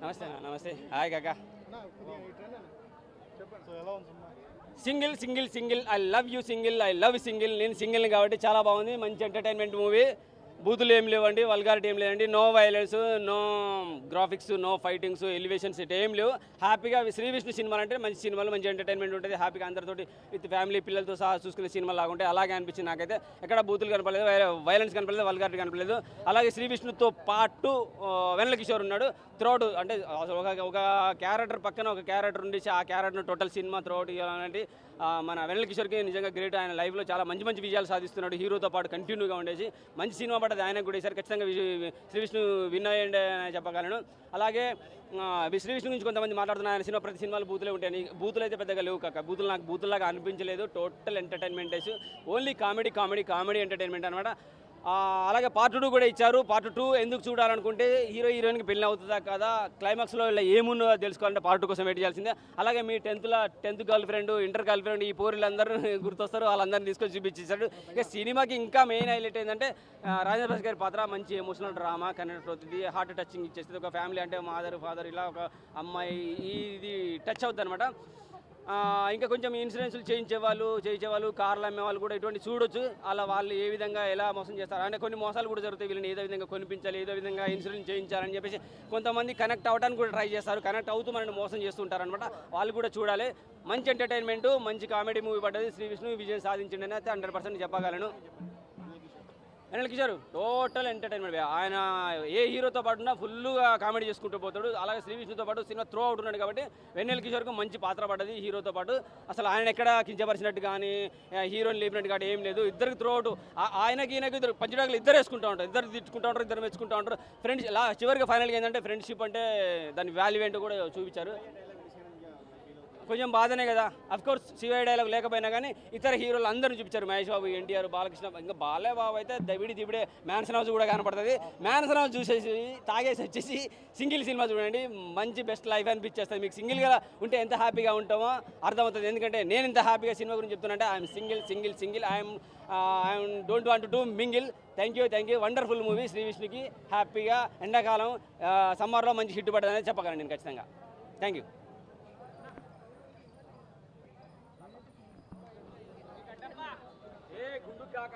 నమస్తే అన్న, నమస్తే. హాయ్ కాకా. Single single single I love you single, I love single. నేను సింగిల్ కాబట్టి చాలా బాగుంది. మంచి ఎంటర్టైన్మెంట్ మూవీ. బూతులు ఏం లేవండి, వల్గారిటీ ఏం లేదండి, no violence, no graphics, no fightings, elevations ఇట్ ఏం లేవు. హ్యాపీగా శ్రీ విష్ణు సినిమాలు అంటే మంచి సినిమాలు, మంచి ఎంటర్టైన్మెంట్ ఉంటుంది. హ్యాపీగా అందరితోటి విత్ ఫ్యామిలీ పిల్లలతో సహా చూసుకునే సినిమాలు లాగా ఉంటాయి. అలాగే అనిపించింది నాకైతే. ఎక్కడ బూతులు కనపడలేదు, వైలెన్స్ కనపడలేదు, వల్గారిటీ కనపడలేదు. అలాగే శ్రీ విష్ణుతో పాటు వెన్నెల కిషోర్ ఉన్నాడు. త్రోడ్ అంటే ఒక క్యారెక్టర్ పక్కన ఒక క్యారెక్టర్ ఉండి ఆ క్యారెక్టర్ టోటల్ సినిమా త్రోడ్ ఇవ్వాలంటే మన వెన్నెల కిషోర్కి నిజంగా గ్రేట్. ఆయన లైఫ్లో చాలా మంచి మంచి విజయాలు సాధిస్తున్నాడు. హీరోతో పాటు కంటిన్యూగా ఉండేసి మంచి సినిమా పడ్డది ఆయనకు కూడా. ఈసారి ఖచ్చితంగా శ్రీ విష్ణు విన్ అయ్యండి అని చెప్పగలను. అలాగే శ్రీ విష్ణు గురించి కొంతమంది మాట్లాడుతున్నారు. ఆయన సినిమా ప్రతి సినిమాలు బూతులే ఉంటాయి. బూతులు అయితే పెద్దగా లేవు కాక. బూతులు నాకు బూతుల్లాగా అనిపించలేదు. Total entertainment days, only comedy comedy comedy entertainment అనమాట. అలాగే పార్ట్ 2 కూడా ఇచ్చారు. పార్ట్ 2 ఎందుకు చూడాలనుకుంటే హీరో హీరోయిన్కి పెళ్ళి అవుతుందా కదా, క్లైమాక్స్లో ఇలా ఏమున్నో తెలుసుకోవాలంటే పార్ట్ 2 కోసం వెయిట్ చేయాల్సిందే. అలాగే మీ 10th girl friend, inter girl friend, ఈ పోరులందరూ గుర్తొస్తారు. వాళ్ళందరినీ తీసుకొని చూపించేశాడు. ఇక సినిమాకి ఇంకా మెయిన్ హైలైట్ ఏంటంటే రాజేంద్ర ప్రసాద్ గారి పాత్ర మంచి ఎమోషనల్ డ్రామా కనెక్ట్ అవుతుంది. హార్ట్ టచింగ్ ఇచ్చేస్తుంది. ఒక ఫ్యామిలీ అంటే మదర్ ఫాదర్ ఇలా ఒక అమ్మాయి ఇది టచ్ అవుతుంది అనమాట. ఇంకా కొంచెం ఇన్సూరెన్స్లు చేయించేవాళ్ళు, కార్లు అమ్మేవాళ్ళు కూడా ఇటువంటి చూడొచ్చు. అలా వాళ్ళు ఏ విధంగా ఎలా మోసం చేస్తారు అంటే కొన్ని మోసాలు కూడా జరుగుతాయి. వీళ్ళని ఏదో విధంగా కొనిపించాలి, ఏదో విధంగా ఇన్సూరెన్స్ చేయించాలని చెప్పేసి కొంతమంది కనెక్ట్ అవ్వడానికి కూడా ట్రై చేస్తారు. కనెక్ట్ అవుతూ మనల్ని మోసం చేస్తుంటారు అనమాట. వాళ్ళు కూడా చూడాలి. మంచి ఎంటర్టైన్మెంట్, మంచి కామెడీ మూవీ పడ్డది. శ్రీ విష్ణు విజయం సాధించిండని అయితే 100% చెప్పగలను. వెన్నెల కిషోర్ టోటల్ ఎంటర్టైన్మెంట్. ఆయన ఏ హీరోతో పాటున్నా ఫుల్గా కామెడీ చేసుకుంటూ పోతాడు. అలాగే శ్రీ విష్ణుతో పాటు సినిమా త్రో అవుట్ ఉన్నాడు కాబట్టి వెన్నెల కిషోర్కు మంచి పాత్ర పడ్డది హీరోతో పాటు. అసలు ఆయన ఎక్కడ కించపరిచినట్టు కానీ హీరోని లేపినట్టు కానీ ఏం లేదు. ఇద్దరికి త్రో అవుట్. ఆయనకి ఈయనకి ఇద్దరు పంచడాకులు ఇద్దరు వేసుకుంటూ ఉంటారు. ఇద్దరు తిట్టుకుంటూ ఉంటారు, ఇద్దరు మెచ్చుకుంటూ ఉంటారు. ఫ్రెండ్స్ చివరికి ఫైనల్గా ఏంటంటే ఫ్రెండ్షిప్ అంటే దాని వాల్యూ ఏంటో కూడా చూపించారు. కొంచెం బాధనే కదా. అఫ్కోర్స్ శివయ్య డైలాగ్ లేకపోయినా కానీ ఇతర హీరోలు అందరూ చూపించారు. మహేష్ బాబు, ఎన్టీఆర్, బాలకృష్ణ. ఇంకా బాలయ్యబాబు అయితే దివిడే మ్యాన్సన్ హౌస్ కూడా కనపడుతుంది. మ్యాన్సన్ హౌస్ చూసేసి తాగేసి వచ్చేసి సింగిల్ సినిమా చూడండి. మంచి బెస్ట్ లైఫ్ అనిపించేస్తుంది. మీకు సింగిల్గా ఉంటే ఎంత హ్యాపీగా ఉంటామో అర్థమవుతుంది. ఎందుకంటే నేను ఇంత హ్యాపీగా సినిమా గురించి చెప్తున్నానంటే I'm single I'm don't want to mingle. Thank you. Wonderful movie. Shri విష్ణుకి హ్యాపీగా ఎండాకాలం సమ్మర్లో మంచి హిట్ పడ్డది అనేది చెప్పగలను నేను ఖచ్చితంగా. Thank you. గుండు కాక